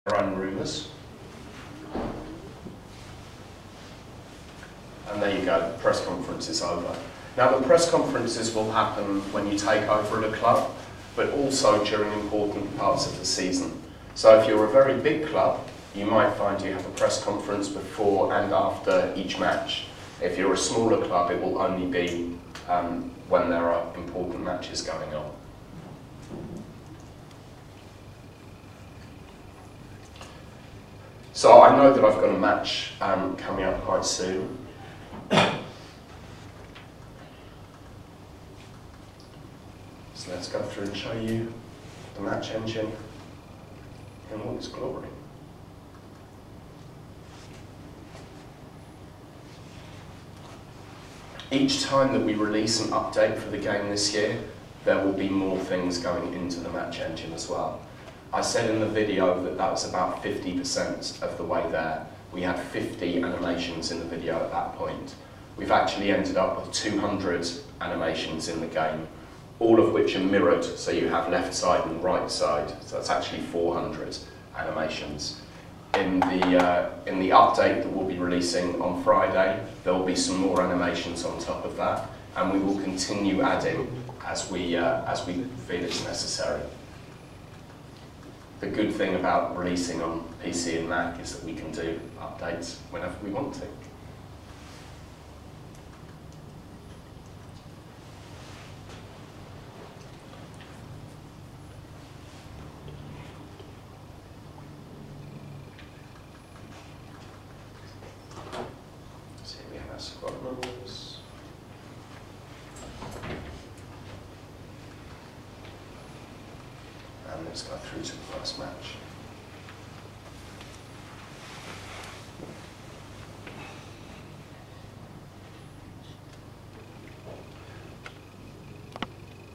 own rumours. And there you go, the press conference is over. Now the press conferences will happen when you take over at a club, but also during important parts of the season. So if you're a very big club, you might find you have a press conference before and after each match. If you're a smaller club, it will only be when there are important matches going on. So I know that I've got a match coming up quite soon. So let's go through and show you the match engine in all its glory. Each time that we release an update for the game this year, there will be more things going into the match engine as well. I said in the video that that was about 50% of the way there. We had 50 animations in the video at that point. We've actually ended up with 200 animations in the game, all of which are mirrored, so you have left side and right side, so that's actually 400 animations. In the update that we'll be releasing on Friday, there will be some more animations on top of that, and we will continue adding as we feel it's necessary. The good thing about releasing on PC and Mac is that we can do updates whenever we want to. So here we have our squad numbers. And let's go through to the first match.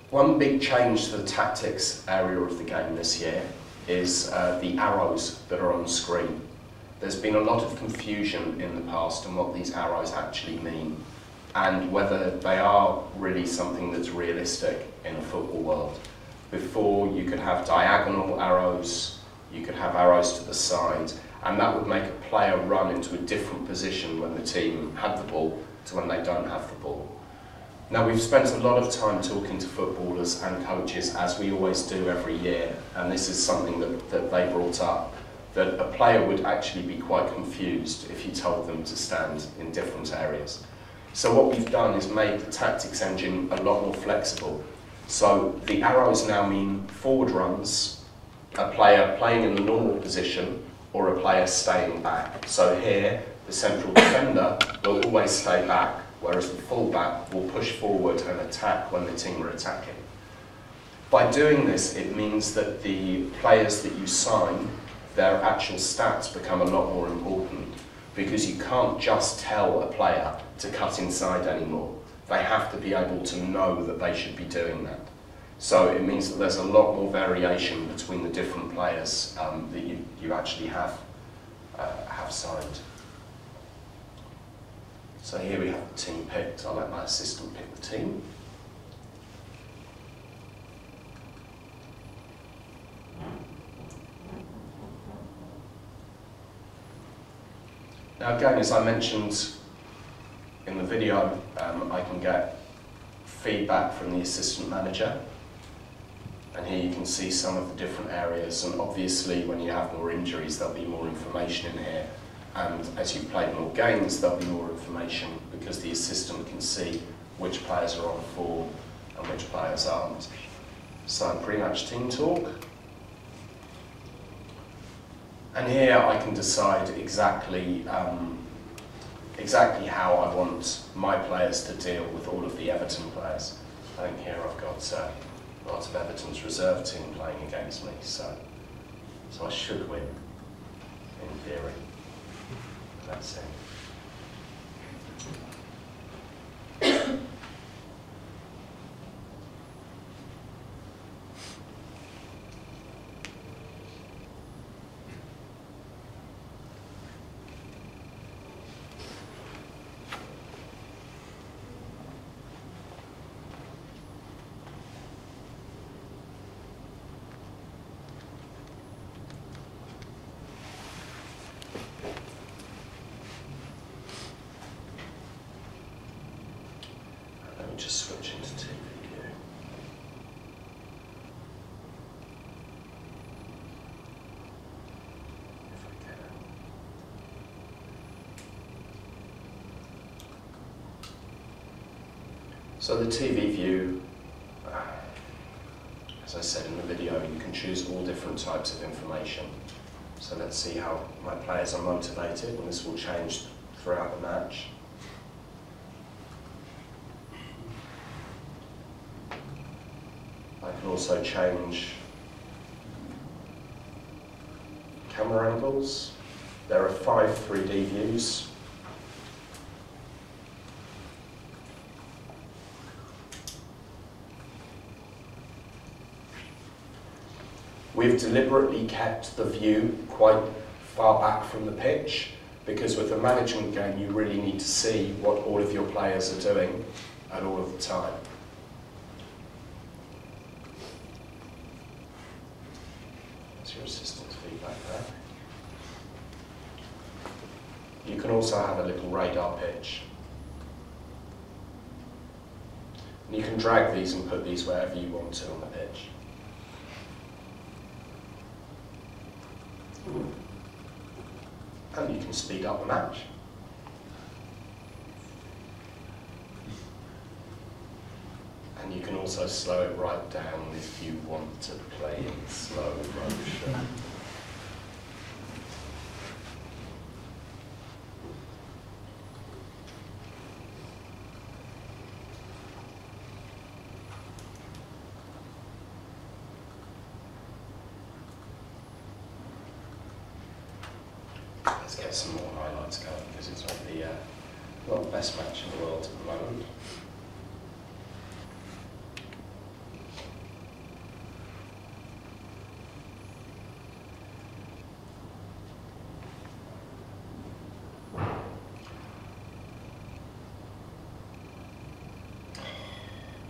One big change to the tactics area of the game this year is the arrows that are on the screen. There's been a lot of confusion in the past on what these arrows actually mean and whether they are really something that's realistic in a football world. Before, you could have diagonal arrows, you could have arrows to the side, and that would make a player run into a different position when the team had the ball to when they don't have the ball. Now, we've spent a lot of time talking to footballers and coaches, as we always do every year, and this is something that they brought up, that a player would actually be quite confused if you told them to stand in different areas. So what we've done is made the tactics engine a lot more flexible. So the arrows now mean forward runs, a player playing in the normal position, or a player staying back. So here, the central defender will always stay back, whereas the fullback will push forward and attack when the team are attacking. By doing this, it means that the players that you sign, their actual stats become a lot more important, because you can't just tell a player to cut inside anymore. They have to be able to know that they should be doing that. So it means that there's a lot more variation between the different players that you actually have signed. So here we have the team picked. I'll let my assistant pick the team. Now again, as I mentioned in the video, I can get feedback from the assistant manager, and here you can see some of the different areas, and obviously when you have more injuries there'll be more information in here, and as you play more games there'll be more information because the assistant can see which players are on form and which players aren't. So pre-match team talk, and here I can decide exactly how I want my players to deal with all of the Everton players. I think here I've got lots of Everton's reserve team playing against me, so I should win, in theory. Let's see. So the TV view, as I said in the video, you can choose all different types of information. So let's see how my players are motivated, and this will change throughout the match. I can also change camera angles. There are 5 3D views. We've deliberately kept the view quite far back from the pitch, because with a management game you really need to see what all of your players are doing at all of the time. That's your assistant's feedback there. You can also have a little radar pitch. And you can drag these and put these wherever you want to on the pitch. And you can speed up the match. And you can also slow it right down if you want to play in slow motion. Let's get some more highlights going, because it's not the best match in the world at the moment.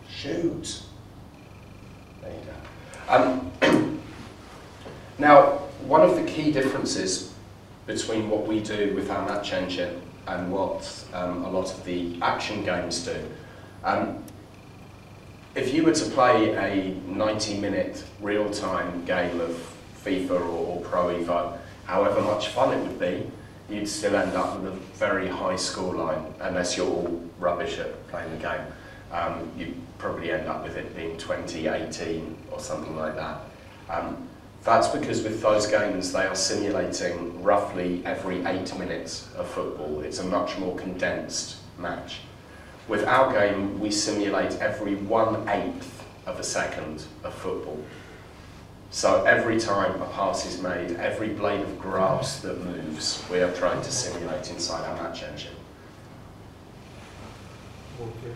Shoot! There you go. Now, one of the key differences between what we do with our match engine and what a lot of the action games do. If you were to play a 90-minute real-time game of FIFA or Pro Evo, however much fun it would be, you'd still end up with a very high scoreline, unless you're all rubbish at playing the game. You'd probably end up with it being 20-18 or something like that. That's because with those games they are simulating roughly every 8 minutes of football. It's a much more condensed match. With our game, we simulate every 1/8 of a second of football. So every time a pass is made, every blade of grass that moves, we are trying to simulate inside our match engine. Okay.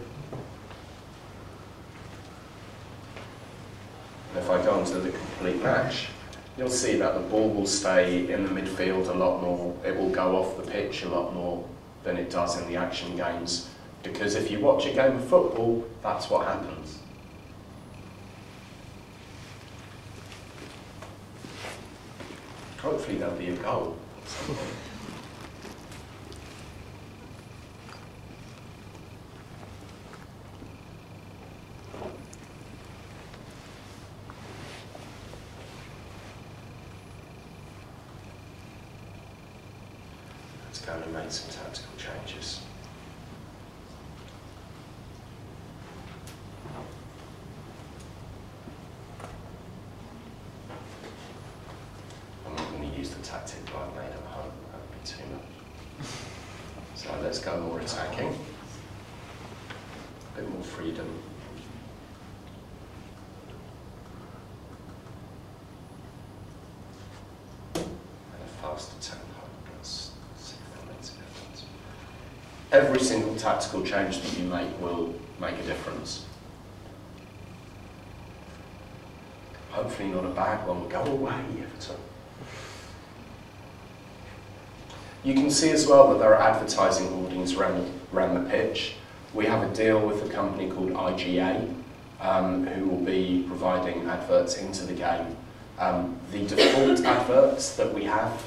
And if I go into the complete match, you'll see that the ball will stay in the midfield a lot more. It will go off the pitch a lot more than it does in the action games. Because if you watch a game of football, that's what happens. Hopefully there'll be a goal at some point. Let's go and make some tactical changes. I'm not going to use the tactic that I've made at home, that would be too much. So let's go more attacking. A bit more freedom. And a faster tempo. Every single tactical change that you make will make a difference. Hopefully not a bad one. Go away, Everton. You can see as well that there are advertising hoardings around the pitch. We have a deal with a company called IGA, who will be providing adverts into the game. The default adverts that we have